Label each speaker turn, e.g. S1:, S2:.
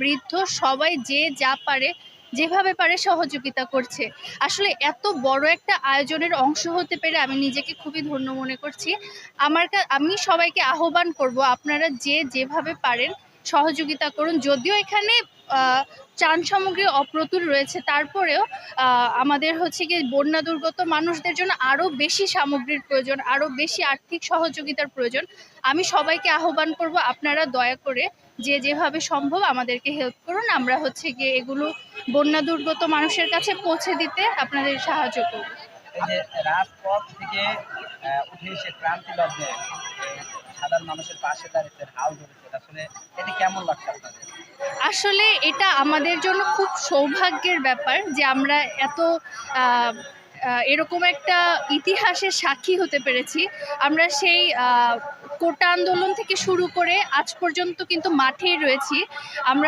S1: বৃদ্ধ সবাই যে যা পারে যেভাবে পারে সহযোগিতা করছে। আসলে এত বড় একটা আয়োজনের অংশ হতে পেরে আমি নিজেকে খুবই ধন্য মনে করছি। আমি সবাইকে আহ্বান করব আপনারা যে যেভাবে পারেন সহযোগিতা করুন। যদিও এখানে ত্রাণ সামগ্রী অপ্রতুল রয়েছে, তারপরেও আমাদের হচ্ছে গিয়ে বন্যা দুর্গত মানুষদের জন্য আরও বেশি সামগ্রীর প্রয়োজন, আরও বেশি আর্থিক সহযোগিতার প্রয়োজন। আমি সবাইকে আহ্বান করব আপনারা দয়া করে যে যেভাবে সম্ভব আমাদেরকে হেল্প করুন। আমরা হচ্ছে গিয়ে এগুলো বন্যা দুর্গত মানুষের কাছে পৌঁছে দিতে আপনাদের সাহায্য করব।
S2: এই যে রাজপথ থেকে উঠে এসে ক্রান্তি লগ্নে সাধারণ মানুষের পাশে দাঁড়িয়েছেন, হাল ধরেছেন, আসলে এটি কেমন লাগছে আপনাদের?
S1: আসলে এটা আমাদের জন্য খুব সৌভাগ্যের ব্যাপার যে আমরা এত এরকম একটা ইতিহাসের সাক্ষী হতে পেরেছি। আমরা সেই কোটা আন্দোলন থেকে শুরু করে আজ পর্যন্ত কিন্তু মাঠেই রয়েছি। আমরা